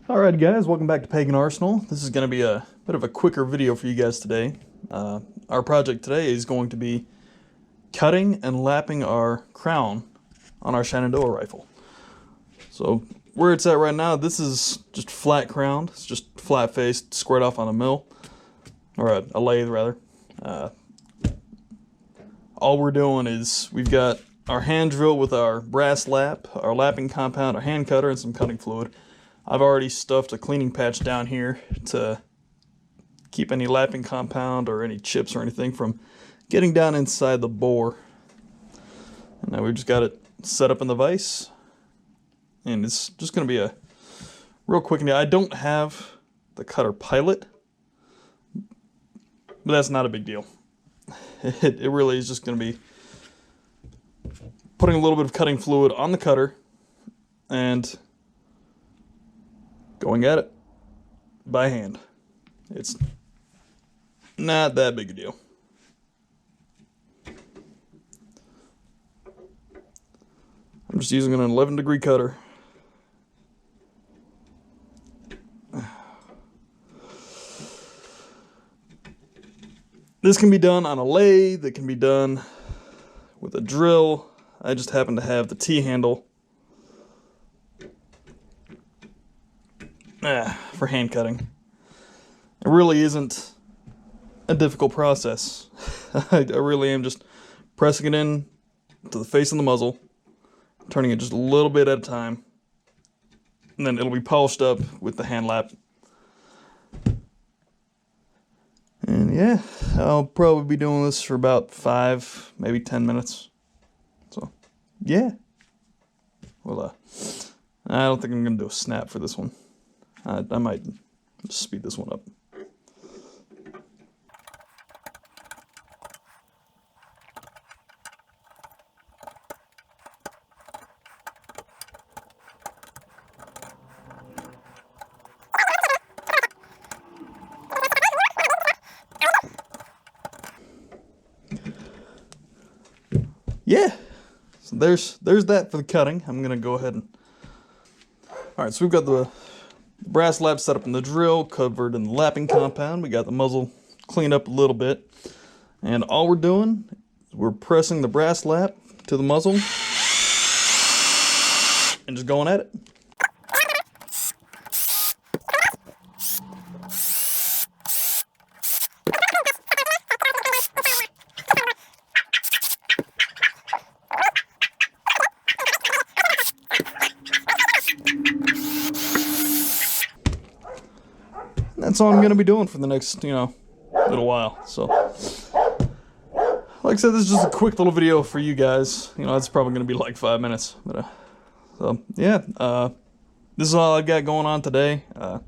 Alright guys, welcome back to Pagan Arsenal. This is going to be a bit of a quicker video for you guys today. Our project today is going to be cutting and lapping our crown on our Shenandoah rifle. So where it's at right now, this is just flat crowned. It's just flat faced, squared off on a mill, or a lathe rather. All we're doing is we've got our hand drill with our brass lap, our lapping compound, our hand cutter, and some cutting fluid. I've already stuffed a cleaning patch down here to keep any lapping compound or any chips or anything from getting down inside the bore. And now we've just got it set up in the vise. And it's just going to be a real quick. I don't have the cutter pilot, but that's not a big deal. It really is just going to be putting a little bit of cutting fluid on the cutter and going at it by hand. It's not that big a deal. I'm just using an 11-degree cutter. This can be done on a lathe, it can be done with a drill. I just happen to have the T-handle for hand cutting. It really isn't a difficult process. I really am just pressing it in to the face of the muzzle, turning it just a little bit at a time, and then it'll be polished up with the hand lap. And yeah, I'll probably be doing this for about 5, maybe 10 minutes. So, yeah. Well, I don't think I'm going to do a snap for this one. I might just speed this one up. Yeah, so there's that for the cutting. I'm gonna go ahead and all right. So we've got the brass lap set up in the drill, covered in the lapping compound. We got the muzzle cleaned up a little bit, and all we're doing is we're pressing the brass lap to the muzzle and just going at it. That's all I'm going to be doing for the next, little while. So, like I said, this is just a quick little video for you guys. It's probably going to be like 5 minutes. But, this is all I've got going on today. Go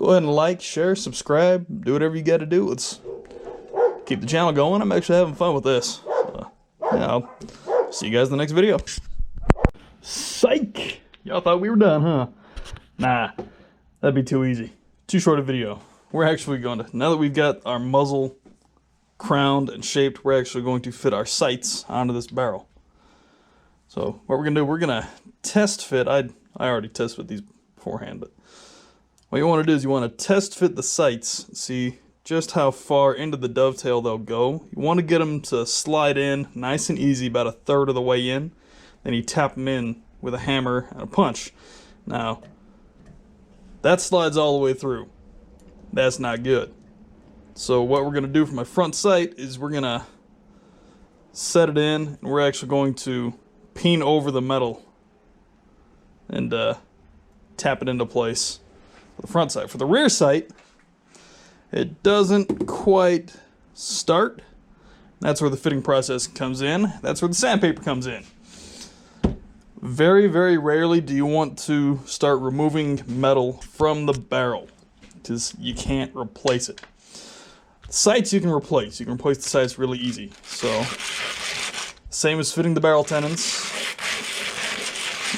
ahead and like, share, subscribe, do whatever you got to do. Let's keep the channel going. I'm actually having fun with this. So, I'll see you guys in the next video. Psych! Y'all thought we were done, huh? Nah, that'd be too easy. Too short a video. We're actually going to, now that we've got our muzzle crowned and shaped, we're actually going to fit our sights onto this barrel. So what we're going to do, we're going to test fit. I already test fit these beforehand, but what you want to do is you want to test fit the sights, see just how far into the dovetail they'll go. You want to get them to slide in nice and easy, about 1/3 of the way in. Then you tap them in with a hammer and a punch. Now, that slides all the way through. That's not good. So what we're going to do for my front sight is we're going to set it in, and we're actually going to peen over the metal and tap it into place for the front sight. For the rear sight, it doesn't quite start. That's where the fitting process comes in. That's where the sandpaper comes in. Very, very rarely do you want to start removing metal from the barrel, because you can't replace it. The sights you can replace. You can replace the sights really easy. So, same as fitting the barrel tenons. I'm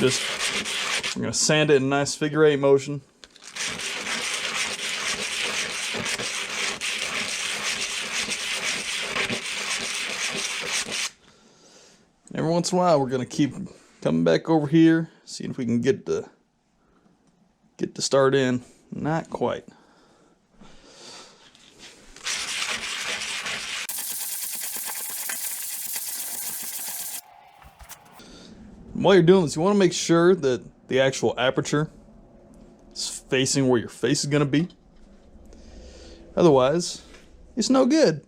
going to sand it in a nice figure 8 motion. Every once in a while, we're going to keep coming back over here, seeing if we can get the get to start in. Not quite. While you're doing this, you want to make sure that the actual aperture is facing where your face is going to be. Otherwise, it's no good.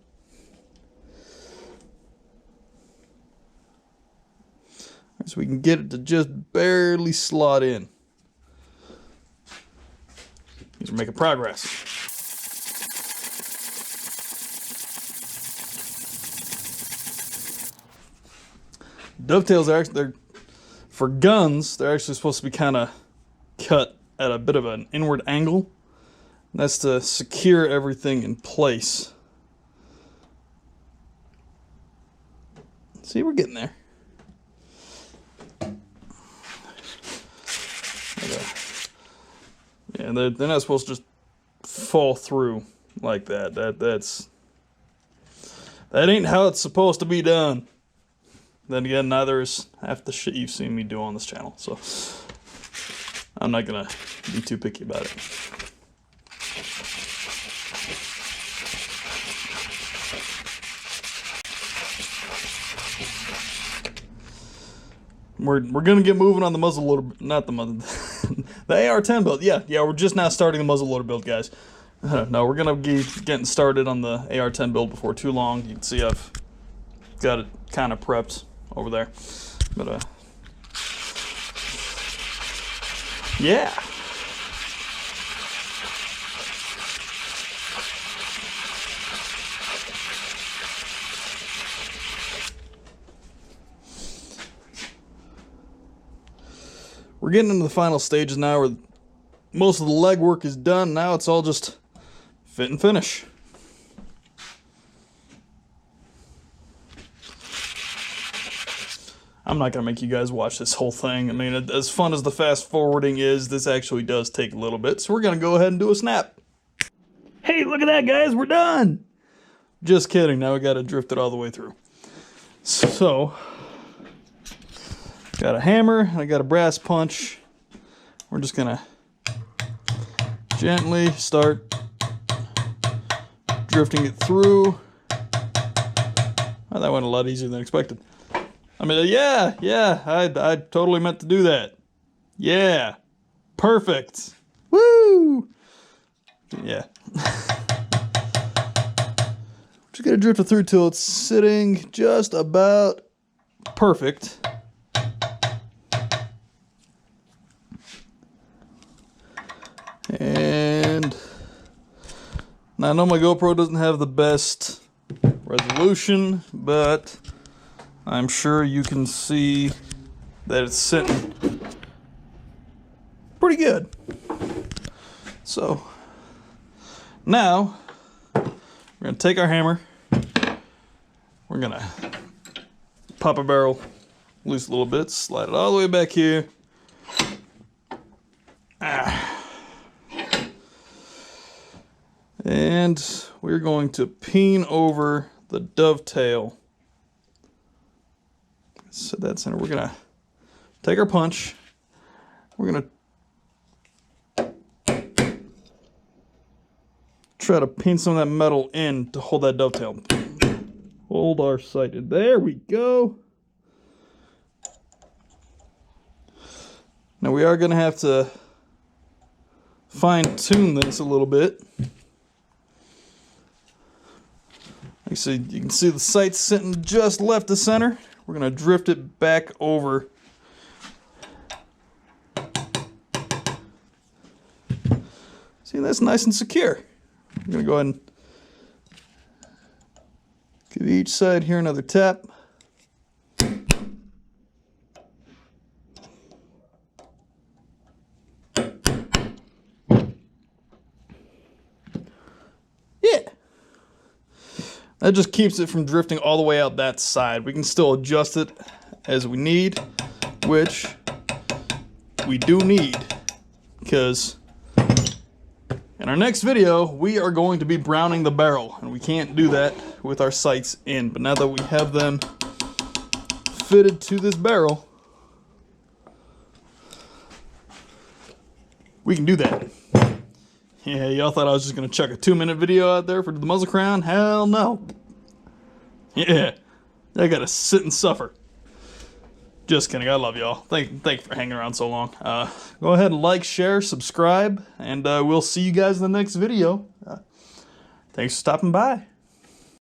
So we can get it to just barely slot in. These are making progress. Dovetails are actually, for guns, they're actually supposed to be kind of cut at a bit of an inward angle. That's to secure everything in place. See, we're getting there. Yeah, they're not supposed to just fall through like that. That ain't how it's supposed to be done. Then again, neither is half the shit you've seen me do on this channel, so I'm not gonna be too picky about it. We're gonna get moving on the muzzle loader, not the muzzle, the AR-10 build. Yeah, we're just now starting the muzzle loader build, guys. No, we're gonna be getting started on the AR-10 build before too long. You can see I've got it kind of prepped over there, but yeah. We're getting into the final stages now where most of the legwork is done. Now it's all just fit and finish. I'm not going to make you guys watch this whole thing. I mean, as fun as the fast forwarding is, this actually does take a little bit. So we're going to go ahead and do a snap. Hey, look at that, guys. We're done. Just kidding. Now we got to drift it all the way through. So, got a hammer and I got a brass punch. We're just going to gently start drifting it through. Oh, that went a lot easier than expected. I mean, yeah, I totally meant to do that. Yeah, perfect. Woo! Yeah. Just gonna drift it through till it's sitting just about perfect. And now I know my GoPro doesn't have the best resolution, but I'm sure you can see that it's sitting pretty good. So now we're going to take our hammer, we're going to pop a barrel loose a little bit, slide it all the way back here. And we're going to peen over the dovetail. So that's center. We're gonna take our punch. We're gonna try to pin some of that metal in to hold that dovetail. Hold our sight. There we go. Now we are gonna have to fine tune this a little bit. Like I said, you can see the sight's sitting just left of center. We're going to drift it back over. See, that's nice and secure. I'm going to go ahead and give each side here another tap. Yeah. That just keeps it from drifting all the way out that side. We can still adjust it as we need, which we do need, because in our next video, we are going to be browning the barrel, and we can't do that with our sights in. But now that we have them fitted to this barrel, we can do that. Yeah, y'all thought I was just going to chuck a 2-minute video out there for the muzzle crown? Hell no. Yeah, I got to sit and suffer. Just kidding, I love y'all. Thank you for hanging around so long. Go ahead and like, share, subscribe, and we'll see you guys in the next video. Thanks for stopping by.